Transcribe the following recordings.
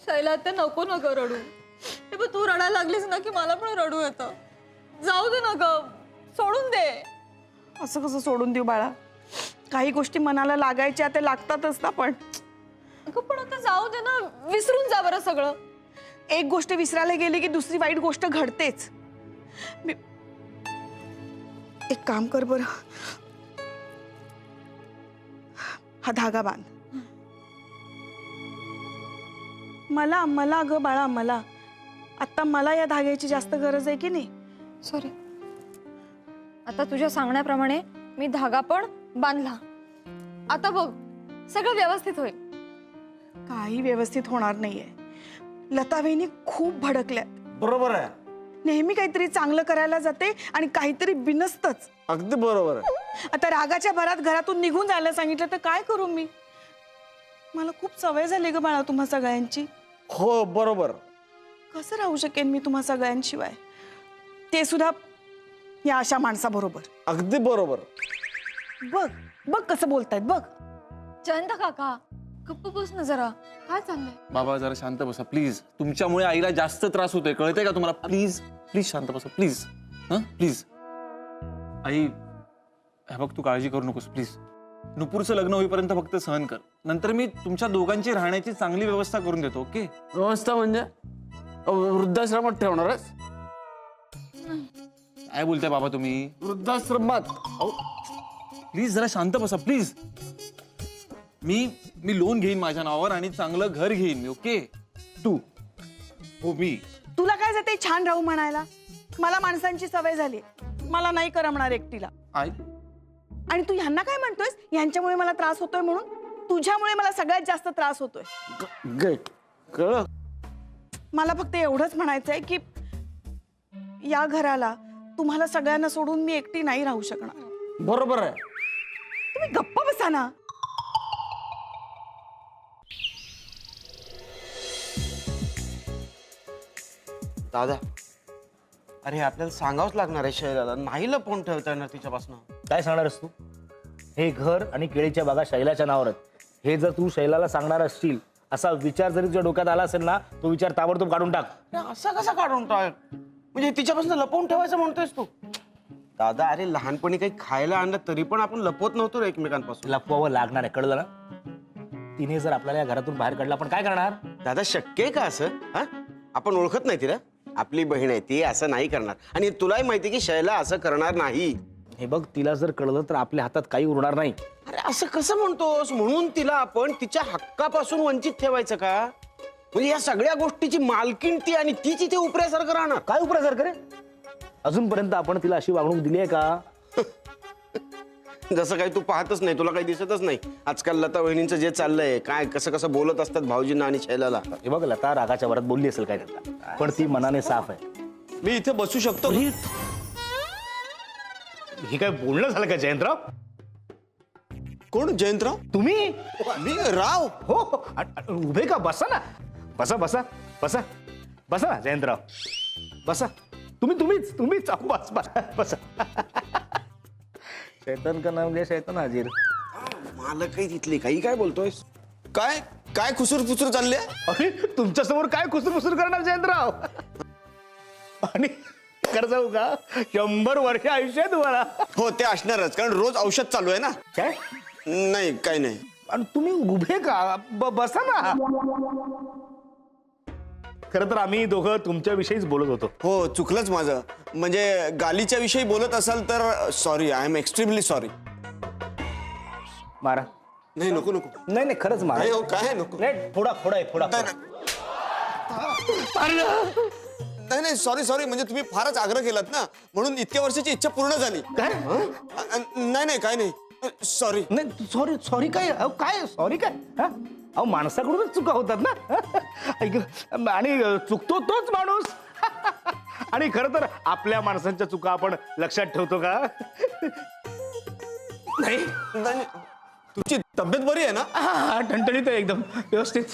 शैला ते नको ना ग रडू. ते पण तू रडायला लागलीस ना की मला पण रडू येतं. जाऊ दे ना ग, सोडून दे. असं कसं सोडून देऊ बाळा? काही गोष्टी मनाला लागायच्या ते लागतातच ना. पण आता जाऊ दे ना, विसरून जा बरं सगळं. एक गोष्ट विसरायला गेली की दुसरी वाईट गोष्ट घडतेच. एक काम कर बरं, हा धागा बांध. मला ग बाळा, मला आता मला या धाग्याची जास्त गरज आहे की नाही? सॉरी. आता तुझ्या सांगण्याप्रमाणे मी धागा पण बांधला. आता बघ सगळं व्यवस्थित होईल. काही व्यवस्थित होणार नाहीये. लता वहिनी खूप भडकल्यात. बरोबर आहे. नेहमी काहीतरी चांगलं करायला जाते आणि काहीतरी बिनसतच. अगदी बरोबर आहे. आता रागाच्या भरात घरातून निघून जायला सांगितलं तर काय करू मी? मला खूप सवय झाली ग बाळा तुम्हा सगळ्यांची. हो बरोबर. कसं राहू शकेन मी तुम्हा सगळ्यांशिवाय, ते सुद्धा या अशा माणसाबरोबर. अगदी बरोबर. बघ बघ कसं बोलतायत बघ. जयंत काका गप्प बस ना जरा. काय चाललंय? बाबा जरा शांत बसा प्लीज. तुमच्यामुळे आईला जास्त त्रास होतोय, कळतंय का तुम्हाला? प्लीज प्लीज शांत बसा प्लीज. प्लीज आई, हे बघ तू काळजी करू नकोस प्लीज. नुपूरचं लग्न होईपर्यंत फक्त सहन कर. नंतर मी तुमच्या दोघांची राहण्याची चांगली व्यवस्था करून देतो. ओके? व्यवस्था म्हणजे वृद्धाश्रमात ठेवणार आहेस? काय बोलताय बाबा तुम्ही? वृद्धाश्रमात? प्लीज जरा शांत बसा प्लीज. मी लोन घेईन माझ्या नावावर आणि चांगलं घर घेईन मी. ओके? तू? हो मी. तुला काय जाते छान राहू म्हणायला? मला माणसांची सवय झाली, मला नाही करमणार एकटीला. आई आणि तू ह्यांना काय म्हणतोयस यांच्यामुळे मला त्रास होतोय म्हणून? तुझ्यामुळे मला सगळ्यात जास्त त्रास होतोय. कळ. मला फक्त एवढंच म्हणायचंय की या घराला तुम्हाला सगळ्यांना सोडून मी एकटी नाही राहू शकणार. बरोबर आहे. तुम्ही गप्प बसा ना. दादा, अरे आपल्याला सांगावंच लागणार आहे शैलाला. नाही लपवून ठेवता येणार तिच्यापासून. काय सांगणारस तू? हे घर आणि केळीच्या बागा शैलाच्या नावावर आहेत. हे जर तू शैलाला सांगणार असशील असा विचार जरी तुझ्या डोक्यात आला असेल ना, तो विचार ताबडतोब काढून टाक. असं कसं काढून टाक? म्हणजे तिच्यापासून लपवून ठेवायचं म्हणतोयस तू? दादा, अरे लहानपणी काही खायला आणलं तरी पण आपण लपवत नव्हतो रे एकमेकांपासून. लपवावं लागणार आहे, कळलं ना? तिने जर आपल्याला या घरातून बाहेर काढला, आपण काय करणार? दादा, शक्य आहे का असं? हा, आपण ओळखत नाही तिला. आपली बहीण आहे ती, असं नाही करणार. आणि तुलाही माहिती की शैला असं करणार नाही. हे बघ, तिला जर कळलं तर आपल्या हातात काही उरणार नाही. अरे असं कसं म्हणतोस? म्हणून तिला आपण तिच्या हक्कापासून वंचित ठेवायचं का? म्हणजे या सगळ्या गोष्टीची मालकीण ती आणि ती तिथे उपऱ्यासारखं राहणार. काय उपरासारखं रे? अजूनपर्यंत आपण तिला अशी वागणूक दिली आहे का? जसं काही तू पाहतच नाही, तुला काही दिसतच नाही. आजकाल लता वहिनींचं जे चाललंय, काय कसं कसं बोलत असतात भाऊजींना आणि शैलाला. हे बघ, लता रागाच्या वरात बोलली असेल काय करता, पण ती मनाने साफ आहे. मी इथे बसू शकतो? हे काय बोलणं झालं का जयंतराव? कोण जयंतराव? तुम्ही? मी राव? हो हो. उभे का? बसा ना. बसा बसा बसा बसा ना जयंतराव, बसा. तुम्हीच बस बसा. शैतान का नाम घ्या, शैतान हाजीर. मला काही तिथली काही काय बोलतोयस? काय काय खुसूर फुसूर चालले? अरे तुमच्या समोर काय कुसूर करणार जयंतराव? आणि कर जाऊ का 100 वर्ष आयुष्य आहे तुम्हाला? हो ते असणारच, कारण रोज औषध चालू आहे ना. काय? नाही काही नाही. आणि तुम्ही उभे का? बसा ना. खरं तर आम्ही दोघं तुमच्या विषयीच बोलत होतो. हो चुकलंच माझं. म्हणजे गालीच्या विषयी बोलत असाल तर sorry, I am extremely sorry. मारा. नाही नको नको. नाही खरंच मारा. नाही हो, काय नको. नाही, फोडा. नाही सॉरी, म्हणजे तुम्ही फारच आग्रह केलात ना, म्हणून इतक्या वर्षाची इच्छा पूर्ण झाली. काय? नाही काय नाही, सॉरी. नाही सॉरी काय? अहो काय सॉरी काय? हा? अहो माणसाकडूनच चुका होतात ना. ऐक, आणि चुकतो तोच माणूस. आणि खरं तर आपल्या माणसांच्या चुका आपण लक्षात ठेवतो का? नाही तुमची तब्येत बरी आहे ना? हा, ठणठणीत आहे एकदम व्यवस्थित.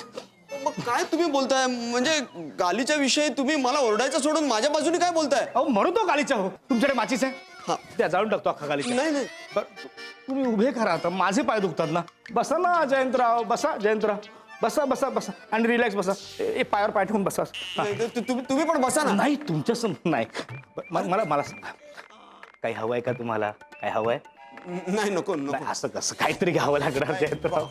मग काय तुम्ही बोलताय? म्हणजे गालीच्या विषयी तुम्ही मला ओरडायचं सोडून माझ्या बाजूने काय बोलताय? अहो म्हणू तो गालीचा हो. तुमच्याकडे माचीच आहे? हा. त्या जाळून टाकतो अख्खा गालीचा. नाही तुम्ही उभे करा आता, माझे पाय दुखतात ना. बसा ना जयंतराव, बसा जयंतराव. बसा बसा बसा आणि रिलॅक्स बसा. पायावर पाय ठेवून बसा. हा. तुम्ही पण बसा ना. नाही तुमच्या नाही मला मला सांगा, काही हवंय का तुम्हाला? काय हवंय? नाही नको नाही, असं कसं काहीतरी घ्यावं लागणार जयंतराव.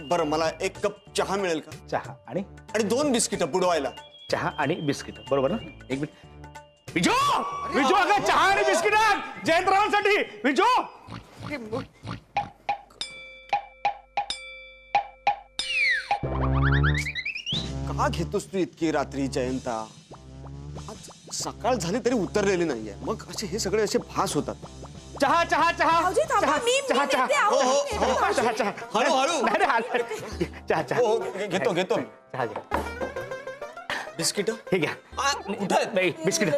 बरं मला एक कप चहा मिळेल का? चहा आणि 2 बिस्किटं बुडवायला. चहा आणि बिस्किट बरोबर ना? एक मिनिट. विजो विजो अगं चहा आणि बिस्किट जयंतरावांसाठी. विजो का घेतोस तू इतकी रात्री जयंता? आज सकाळ झाली तरी उतरलेली नाहीये, मग असे हे सगळे असे भास होतात. चहा चहा चहा भाऊजी, थांबा, चहा, मी चहा चहा देते, अहो, चहा, मी देते, चहा चहा हळू. नाही, नाही, हळू. चहा चहा हो घेतो चहा घ्या. बिस्किट. हे घ्या. नाही बिस्किट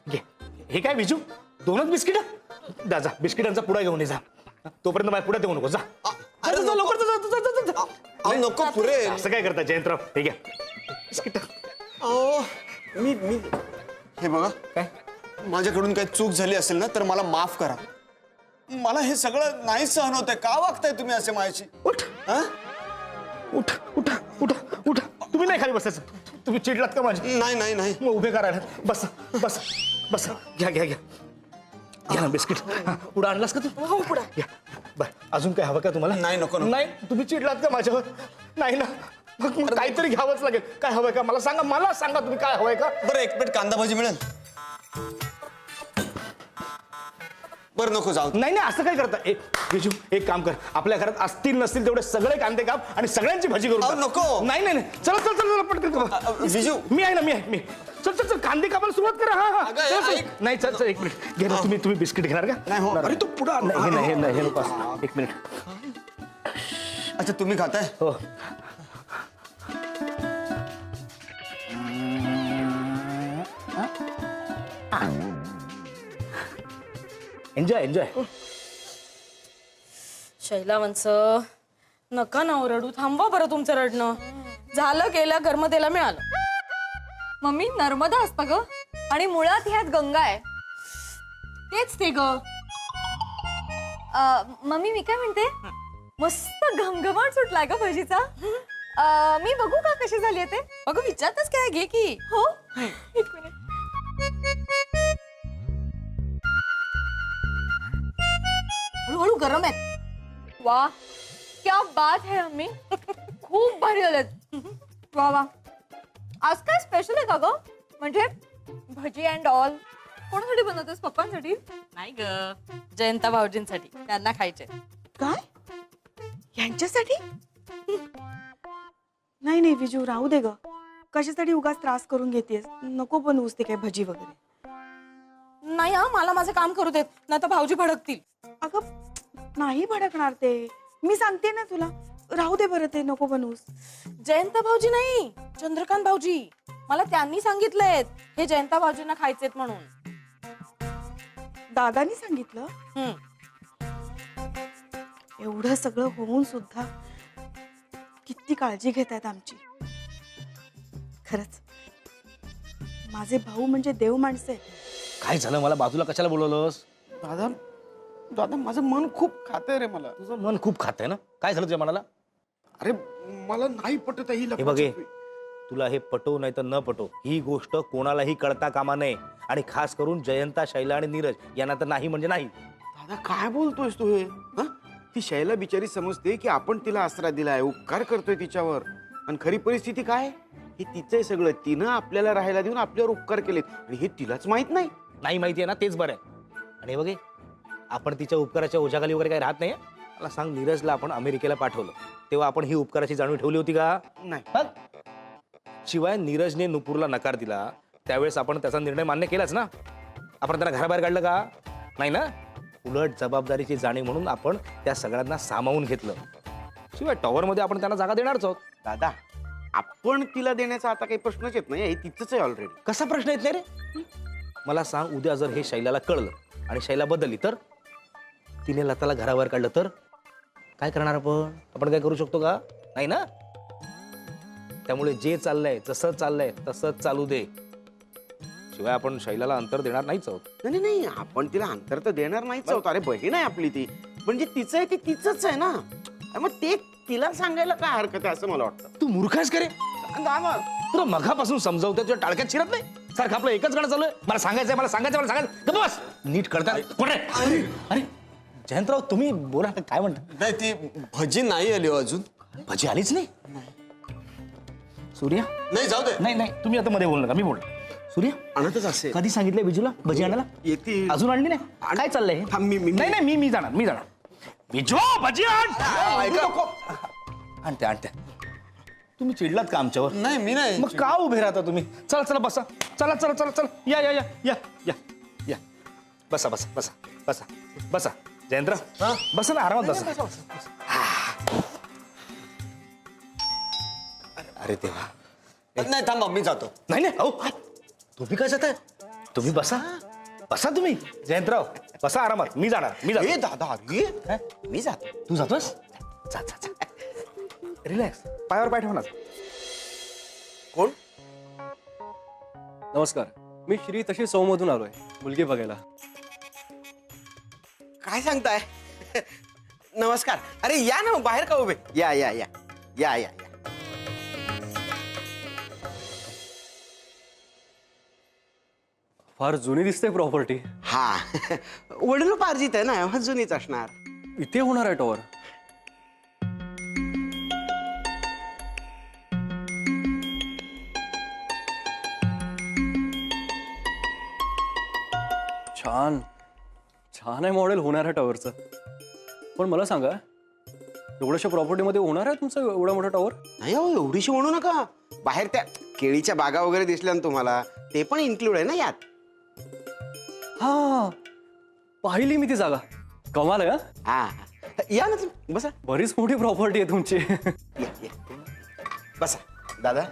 घे. हे काय विजू 2च बिस्किट? जा जा बिस्किटांचा पुडा घेऊन ये जा. तोपर्यंत माझ्या पुढे देऊ नको. जा अरे, जा, लवकर जा, जा, जा, जा, जा. अहो नको पुरे. असं काय करता जयंतराव? हे घ्या बिस्किट. अहो मी हे बघा, काय माझ्याकडून काही चूक झाली असेल ना तर मला माफ करा. मला हे सगळं नाही सहन होतंय. का वागताय तुम्ही असे माझ्याशी? उठ हा? उठ उठा उठा उठा. तुम्ही नाही खाली बसायचं. तुम्ही चिडलात का माझी? नाही मग उभे करायला बस बस बस. घ्या घ्या घ्या घ्या ना बिस्किट. पुढं आणलास का तू? हो पुढं घ्या. बर अजून काय हवं का तुम्हाला? नाही, नको. नाही तुम्ही चिडलात का माझ्यावर? नाही ना. मग काहीतरी घ्यावंच लागेल. काय हवंय का मला सांगा. मला सांगा तुम्ही काय हवंय का? बरं एक प्लेट कांदा भाजी मिळेल? बरं नको जाऊ. नाही नाही असं काय करता? बिजू एक काम कर, आपल्या घरात असतील नसतील तेवढे सगळे कांदे काप आणि सगळ्यांची भाजी करू. अहो, नको. नाही नाही नाही. चला चल चल पटकन. बिजू. मी आहे ना मी चल चल चल कांदे कापायला सुरुवात करा. हा हा अगं, चल, चल. ऐक. नाही चल चल एक मिनिट घे ना. तुम्ही बिस्किट घेणार का? नाही, हो. अरे तू पुढे नाही हे नाही हे नको. एक मिनिट. अच्छा तुम्ही खाताय? हो एन्जॉय एन्जॉय. शैलावंश नका ना रडू. थांबवा बरं तुमचं रडणं. झालं गेलं गर्मतेला मिळालं. मम्मी नर्मदा असतं ग, आणि मुळात ह्यात गंगा आहे. तेच ते ग. मम्मी मी काय म्हणते, मस्त घमघमाट सुटलाय का भजीचा. मी बघू का कशी झाली आहे ते? अगं विचारतच काय, घे की. हो एक मिनिट. हळूहळू गरम आहेत. वा क्या बात है अम्मी, खूप भारी झालेत. वा वा. आज काय स्पेशल आहे का ग? म्हणजे भजी अँड ऑल कोणासाठी बनवतेस? पप्पांसाठी? नाही ग, जयंता भाऊजींसाठी. त्यांना खायचे. काय यांच्यासाठी? नाही नाही विजू राहू दे ग. कशासाठी उगाच त्रास करून घेतेस? नको बनवूस ते काय भजी वगैरे. नाही हा, मला माझं काम करू देत, नाही तर भाऊजी भडकतील. अगं नाही भडकणार ते. मी सांगते ना तुला. राहू दे बरं, ते नको बनवूस. जयंता भाऊजी नाही, चंद्रकांत भाऊजी. मला त्यांनी सांगितलंय हे जयंता भाऊजींना खायचेत म्हणून. दादानी सांगितलं? हम्म. एवढं सगळं होऊन सुद्धा किती काळजी घेतायत आमची. खरंच माझे भाऊ म्हणजे देव माणसे. काय झालं? मला बाजूला कशाला बोलवलंस? दादा दादा माझं मन खूप खातंय रे मला. तुझं मन खूप खातंय ना. काय झालं तुझ्या मनाला? अरे मला नाही पटत ही हे बघे, तुला हे पटो नाही तर न पटो, ही गोष्ट कोणालाही कळता कामा नये. आणि खास करून जयंता, शैला आणि नीरज यांना तर नाही म्हणजे नाही. दादा काय बोलतोयस तू हे? हा? ती शैला बिचारी समजते की आपण तिला आसरा दिलाय, उपकार करतोय तिच्यावर. आणि खरी परिस्थिती काय? हे तिचंय सगळं. तिनं आपल्याला राहायला देऊन आपल्यावर उपकार केलेत आणि हे तिलाच माहित नाही. नाही माहितीये ना, तेच बरं आहे. आणि हे बघे, आपण तिच्या उपकाराच्या ओझ्याखाली वगैरे काही राहत नाही. मला सांग, नीरजला आपण अमेरिकेला पाठवलं तेव्हा आपण ही उपकाराची जाणीव ठेवली होती का? नाही. मग? शिवाय नीरजने नुपूरला नकार दिला त्यावेळेस आपण त्याचा निर्णय मान्य केलाच ना. आपण त्यांना घराबाहेर काढलं का? नाही ना. उलट जबाबदारीची जाणीव म्हणून आपण त्या सगळ्यांना सामावून घेतलं. शिवाय टॉवर मध्ये आपण त्यांना जागा देणारच आहोत. दादा आपण तिला देण्याचा आता काही प्रश्नच येत नाही. हे तिचंच आहे ऑलरेडी. कसा प्रश्न येत नाही रे? मला सांग, उद्या जर हे शैलाला कळलं आणि शैला बदलली तर? तिने लताला घराबाहेर काढलं तर काय करणार आपण? आपण काय करू शकतो का? नाही ना. त्यामुळे जे चाललंय, जसं चाललंय तसंच चालू दे. शिवाय आपण शैलाला अंतर देणार नाहीच आहोत. नाही नाही आपण तिला अंतर तर देणार नाहीच आहोत. अरे बहीण आहे आपली ती. म्हणजे तिचं आहे ते तिचंच आहे ना. मग ते तिला सांगायला काय हरकत आहे असं मला वाटतं. तू मूर्ख आहेस का रे? सांगा मग. तुला मघापासून समजावतोय तुझ्या टाळक्यात शिरत नाही. सारखं आपलं एकच गाणं चालू आहे. मला सांगायचंय, मला सांगायचं, मला सांगायचं. गप्प बस. नीट कळतात. कोण रे? अरे जयंतराव, तुम्ही बोला, काय म्हणता? नाही ती भजी नाही आली हो अजून. भजी आलीच नाही. सूर्या, नाही जाऊ दे. नाही नाही, तुम्ही आता मध्ये बोल नका, मी बोल. सूर्या, आणतच असेल. कधी सांगितलंय बिजूला भजी आणायला? येतील. अजून आणली नाही? काय चाललंय हे? थांब, मी- नाही नाही, मी जाणार, मी जाणार. बिजू, भजी आण. ऐका. आणते आणते. तुम्ही चिडलात का आमच्यावर? नाही मी नाही. मग का उभे राहता तुम्ही? चला चला बसा. चला चला चला चला, या या या या या या. बसा बसा बसा बसा बसा. जयंतराव, बसा ना, आरामात बसा. अरे देवा. नाही थांबा मी जातो. नाही नाही, अहो तुम्ही काय जाताय? तुम्ही बसा, बसा तुम्ही. जयंतराव बसा आरामात, मी जाणार, मी ए जातो. दादा, अरे मी जातो. तू जातोस? जा जा जा. रिलॅक्स, पायावर पाय ठेवणार. कोण? नमस्कार, मी श्री तशी सौमधून आलोय मुलगी बघायला. काय सांगताय? नमस्कार. अरे या ना, बाहेर का उभे? या या या या या या. फार जुनी दिसते प्रॉपर्टी. हा वडिलोपार्जित आहे ना, जुनीच असणार. इथे होणार आहे टॉवर? छान छान आहे मॉडेल होणार आहे टॉवरचं. पण मला सांगा, एवढ्याशा प्रॉपर्टीमध्ये होणार आहे तुमचं एवढा मोठा टॉवर? नाही हो, एवढीशी म्हणू नका. बाहेर त्या केळीच्या बागा वगैरे दिसल्या ना तुम्हाला, ते पण इन्क्लूड आहे ना यात. हा, पाहिली मी ती जागा. कमाल आहे हा. हा या ना तुम्ही, बसा. बरीच मोठी प्रॉपर्टी आहे तुमची. या या. बसा दादा.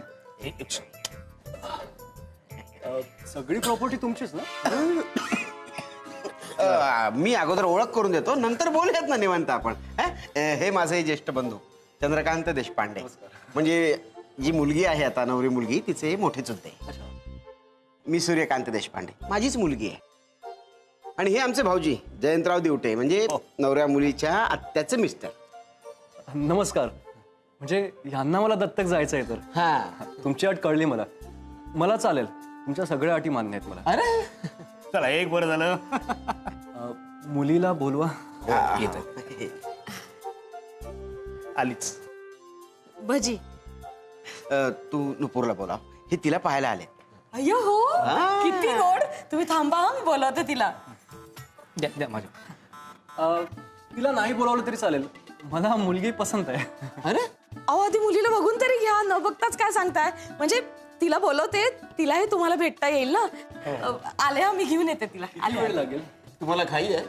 सगळी प्रॉपर्टी तुमचीच ना? मी अगोदर ओळख करून देतो, नंतर बोलूयात ना निवांत आपण. हे माझे ज्येष्ठ बंधू चंद्रकांत देशपांडे. म्हणजे जी मुलगी आहे आता, नवरी मुलगी, तिचे मोठे चुलते. मी सूर्यकांत देशपांडे, माझीच मुलगी आहे. आणि हे आमचे भाऊजी जयंतराव दिवटे, म्हणजे नवऱ्या मुलीच्या आत्याचे मिस्टर. नमस्कार. म्हणजे ह्यांना मला दत्तक जायचं आहे तर. हा तुमची अट कळली मला. मला चालेल, तुमच्या सगळ्या अटी मान्य आहेत मला. अरे चला, एक बरं झालं. मुलीला बोलवा. येत आहे. आलीच. भजी. तू नुपूरला बोलाव, हे तिला पाहायला आले. अय्यो हो, किती गोड. तुम्ही थांबा, मी बोलवते तिला. द्या द्या माझ्या. तिला नाही बोलावलं तरी चालेल, मला मुलगी पसंत आहे. अरे अहो, आधी मुलीला बघून तरी घ्या, न बघताच काय सांगताय? म्हणजे तिला बोलवते, तिलाही तुम्हाला भेटता येईल ना. आले, मी घेऊन येते तिला. किती वेळ लागेल? तुम्हाला घाई आहे?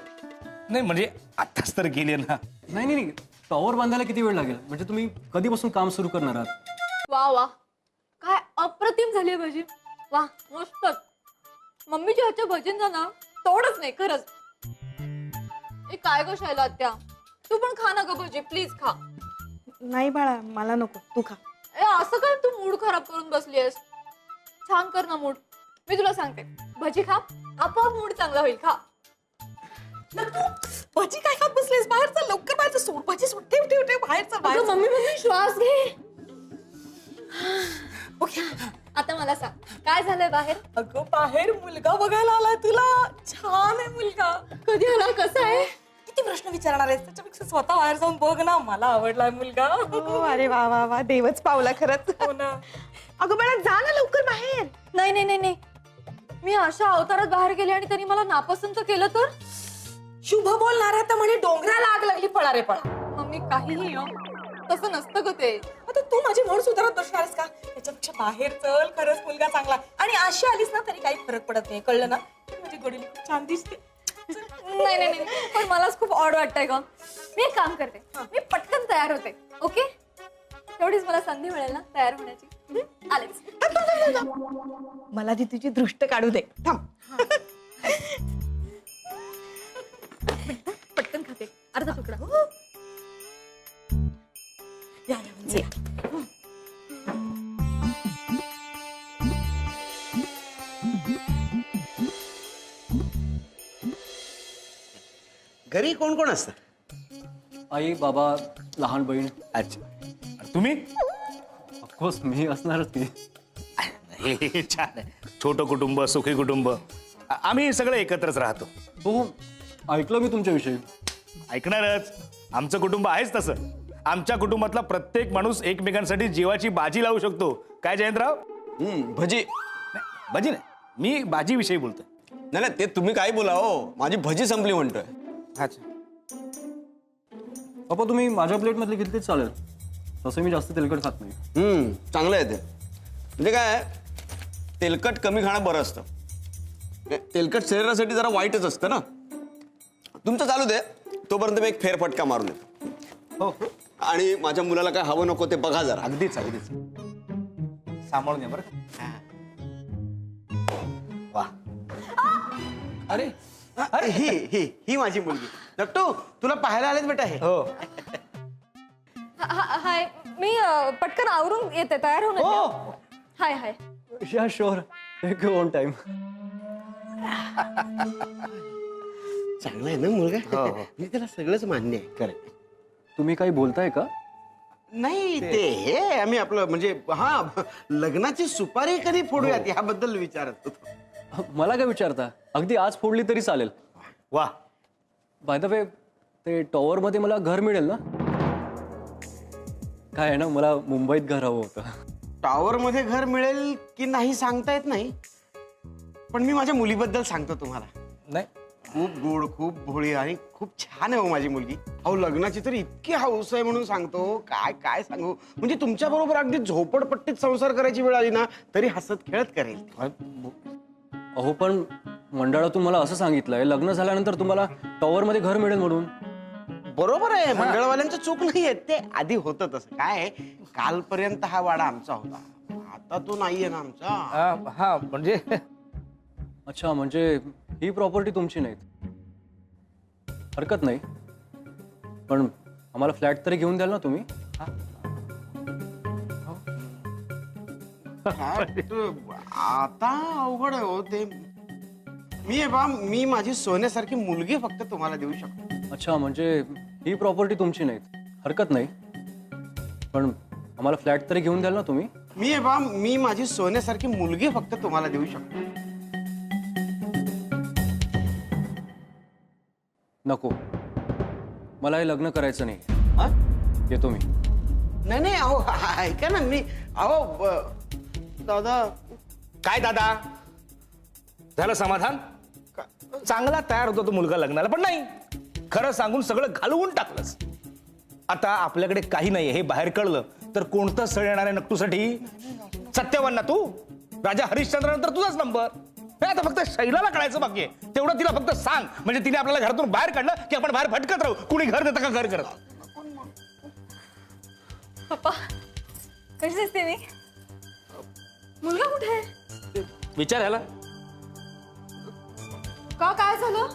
नाही म्हणजे आत्ताच तर गेले ना. नाही नाही, टॉवर बांधायला किती वेळ लागेल? म्हणजे तुम्ही कधीपासून काम सुरू करणार आहात? वा वा, काय अप्रतिम झाली भजी. वा, मस्तच. मम्मीच्या हातच्या भजींचा ना तोडच नाही खरंच. ए काय गं शैला आत्या, तू पण खा ना ग भजी, प्लीज खा. नाही बाळा, मला नको, तू खा. ए असं काय तू मूड खराब करून बसली आहेस? छान कर ना मूड. मी तुला सांगते, भजी खा, आपोआप मूड चांगला होईल. खा. भजी काय खात बसलेस? बाहेर चल, लवकर बाहेर चल. सोड भजी, सोड. ठेव ठेव ठेव, बाहेर चल, बाहेर अगं, चल. मम्मी श्वास घे. ओके. आता मला सांग, काय झालंय बाहेर? अगं, बाहेर मुलगा बघायला आलाय तुला. छान आहे मुलगा. कधी आला? कसा आहे? किती प्रश्न विचारणार आहेस? त्याच्यापेक्षा स्वतः बाहेर जाऊन बघ ना. मला आवडलाय मुलगा. अरे वा वा वा, देवच पावला खरंच. हो ना. अगं बाळा, जा ना लवकर बाहेर. नाही नाही नाही नाही, मी अशा अवतारात बाहेर गेले आणि त्यांनी मला नापसंत केलं तर? शुभ बोलणार आहे तर म्हणे डोंगराला आग लागली, पळा रे पळा. मम्मी काहीही हो, तसं नसतं ग ते. आता तू माझी मूड सुधारत बसणारस का? त्याच्यापेक्षा बाहेर चल, खरंच मुलगा चांगला. आणि अशी आलीस ना तरी काही फरक पडत नाही, कळलं ना? माझी गडीली खूप छान दिसते. नाही नाही नाही, पण मलाच खूप ऑड वाटतंय ग. मी एक काम करते, मी पटकन तयार होते. ओके, तेवढीच मला संधी मिळेल ना तयार होण्याची. आलेच. मला ती तुझी दृष्ट काढू दे. थांब. पटकन खाते, अर्धा तुकडा. या या म्हणजे. घरी कोण कोण असतं? आई, बाबा, लहान बहीण. अच्छा, तुम्ही? ऑफकोर्स मी असणारच ती. हे छान आहे. छोटं कुटुंब, सुखी कुटुंब. आम्ही सगळे एकत्रच राहतो. हो, ऐकलं मी तुमच्याविषयी. ऐकणारच. आमचं कुटुंब आहेच तसं. आमच्या कुटुंबातला प्रत्येक माणूस एकमेकांसाठी जीवाची बाजी लावू शकतो. काय जयंतराव? भजी. बाजी नाही, मी बाजीविषयी बोलतोय. नाही ते तुम्ही काय बोला हो, माझी भजी संपली म्हणतोय. अच्छा, पप्पा तुम्ही माझ्या प्लेटमधली घेतलीच चालेल. तसं मी जास्त तेलकट खात नाही. चांगलं आहे ते. म्हणजे काय तेलकट कमी खाणं बरं असतं. तेलकट शरीरासाठी जरा वाईटच असतं ना. तुमचं चालू दे, तोपर्यंत मी एक फेरफटका मारून येतो. हो, आणि माझ्या मुलाला काय हवं नको ते बघा जरा. अगदीच अगदीच. सांभाळून या बरं का. वा. अरे ही माझी मुलगी. नट्टू, तुला पाहायला आलेत बेटा हे. हो हाय, मी पटकन आवरून येते, तयार होऊन येते. Hi hi. Yeah sure, take your own time. चांगला आहे ना मुलगा. म्हणजे त्याला सगळंच मान्य आहे. खरं तुम्ही काही बोलताय का? नाही ते हे आम्ही आपलं म्हणजे लग्नाची सुपारी कधी फोडूयात याबद्दल विचारत होतो. मला काय विचारता? अगदी आज फोडली तरी चालेल. वा. बाय द वे, ते टॉवर मध्ये मला घर मिळेल ना? काय आहे ना, मला मुंबईत घर हवं होतं. टॉवर मध्ये घर मिळेल की नाही सांगता येत नाही, पण मी माझ्या मुलीबद्दल सांगतो तुम्हाला. नाही, खूप गोड, खूप भोळी आणि खूप छान आहे हो माझी मुलगी. अहो लग्नाची तर इतकी हौस आहे म्हणून सांगतो, काय काय सांगू. म्हणजे तुमच्या बरोबर अगदी झोपडपट्टीत संसार करायची वेळ आली ना तरी हसत खेळत करेल. अहो पण मंडळातून मला असं सांगितलंय लग्न झाल्यानंतर तुम्हाला टॉवर मध्ये घर मिळेल म्हणून. बरोबर आहे, मंडळवाल्यांचं चूक नाहीये. ते आधी होतं तसं. काय आहे, कालपर्यंत हा वाडा आमचा होता, आता तो नाहीये ना आमचा. हा म्हणजे अच्छा, म्हणजे ही प्रॉपर्टी तुमची नाही. हरकत नाही, पण आम्हाला फ्लॅट तरी घेऊन द्याल ना तुम्ही? आता अवघड आहे हो ते. मी माझी सोन्यासारखी मुलगी फक्त तुम्हाला देऊ शकतो. अच्छा, म्हणजे ही प्रॉपर्टी तुमची नाही. हरकत नाही, पण आम्हाला फ्लॅट तरी घेऊन द्याल ना तुम्ही? मी माझी सोन्यासारखी मुलगी फक्त तुम्हाला देऊ शकतो. नको, मला हे लग्न करायचं नाही. हा? येतो मी. नाही अहो ऐका ना, दादा. काय दादा, झालं समाधान? चांगला तयार होतो तो मुलगा लग्नाला, पण नाही, खरं सांगून सगळं घालवून टाकलंस. आता आपल्याकडे काही नाही हे बाहेर कळलं तर कोणतं स्थळ येणार आहे नक्तूसाठी? सत्यवान ना तू? राजा हरिश्चंद्रानंतर तुझाच नंबर. आता फक्त शैलाला कळायचं बाकी आहे. तेवढं तिला फक्त सांग, म्हणजे तिने आपल्याला घरातून बाहेर काढलं की आपण बाहेर भटकत राहू. कुणी घर देतं का घर करत? पप्पा, कशी दिसते मी? मुलगा कुठे आहे? विचार याला. का, काय झालं?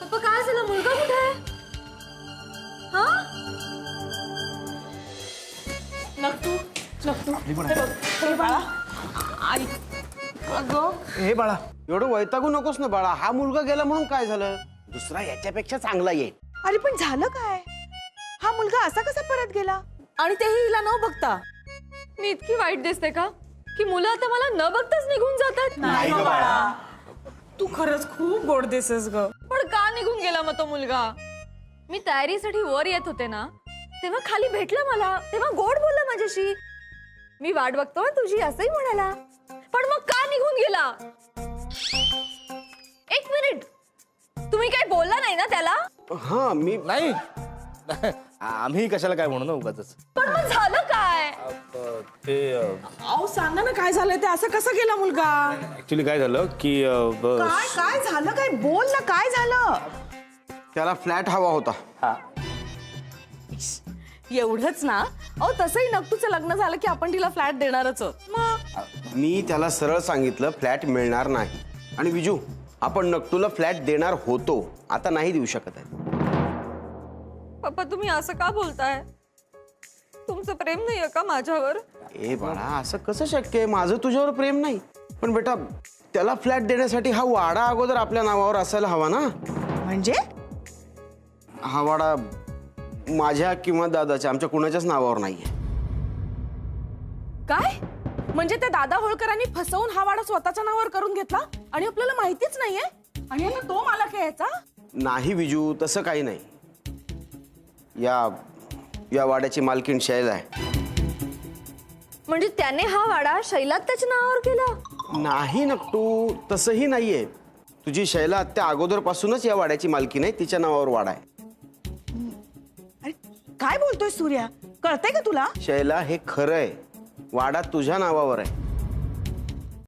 पप्पा काय झालं? मुलगा कुठे आहे? हा? नक्तू. हे बाळा. आई. अगं हे बाळा, एवढं वैतागू नकोस ना बाळा. हा मुलगा गेला म्हणून काय झालं? दुसरा याच्यापेक्षा चांगला येईल. अरे पण झालं काय? हा मुलगा असा कसा परत गेला? आणि तेही हिला न बघता. मी इतकी वाईट दिसते का की मुलं आता मला न बघताच निघून जातात? नाही गं बाळा, तू खरंच खूप गोड दिसेस ग. पण का निघून गेला मग तो मुलगा? मी तयारीसाठी वर येत होते ना, तेव्हा खाली भेटला मला, तेव्हा गोड बोलला माझ्याशी. मी वाट बघतो तुझी असंही म्हणाला. पण मग का निघून गेला? एक मिनिट, तुम्ही काही बोलला नाही ना त्याला? हा मी नाही आम्ही कशाला काय म्हणू ना उगाच. पण मग झालं काय? ते अहो सांगा ना काय झालंय ते. असं कसं गेला मुलगा? ऍक्च्युली काय झालं की काय काय झालं? काय बोल ना, काय झालं? त्याला फ्लॅट हवा होता. एवढंच ना? अहो तसंही नक्तूचं लग्न झालं की आपण तिला फ्लॅट देणारच आहोत. मग मी त्याला सरळ सांगितलं फ्लॅट मिळणार नाही. आणि विजू, आपण नक्तूला फ्लॅट देणार होतो, आता नाही देऊ शकत आहे. पप्पा तुम्ही असं का बोलताय? तुमचं प्रेम नाहीये का माझ्यावर? ए बाळा, असं कसं शक्य आहे? माझं तुझ्यावर प्रेम नाही, पण बेटा त्याला फ्लॅट देण्यासाठी हा वाडा अगोदर आपल्या नावावर असायला हवा ना. म्हणजे हा वाडा माझ्या किंवा दादाच्या, आमच्या कुणाच्याच नावावर नाहीये. काय म्हणजे त्या दादा होळकरांनी फसवून हा वाडा स्वतःच्या नावावर करून घेतला आणि आपल्याला माहितीच नाहीये आणि आता तो मालक आहे याचा? नाही विजू, तसं काही नाही. या वाड्याची मालकीण शैला आहे. म्हणजे त्याने हा वाडा शैलात त्याच्या नावावर केला? नाही नकटू, तसंही नाहीये. तुझी शैला आत्या अगोदरपासूनच या वाड्याची मालकीण आहे, तिच्या नावावर वाडा आहे. अरे काय बोलतोय सूर्या, कळतंय का तुला? शैला, हे खरं आहे. वाडा तुझ्या नावावर आहे.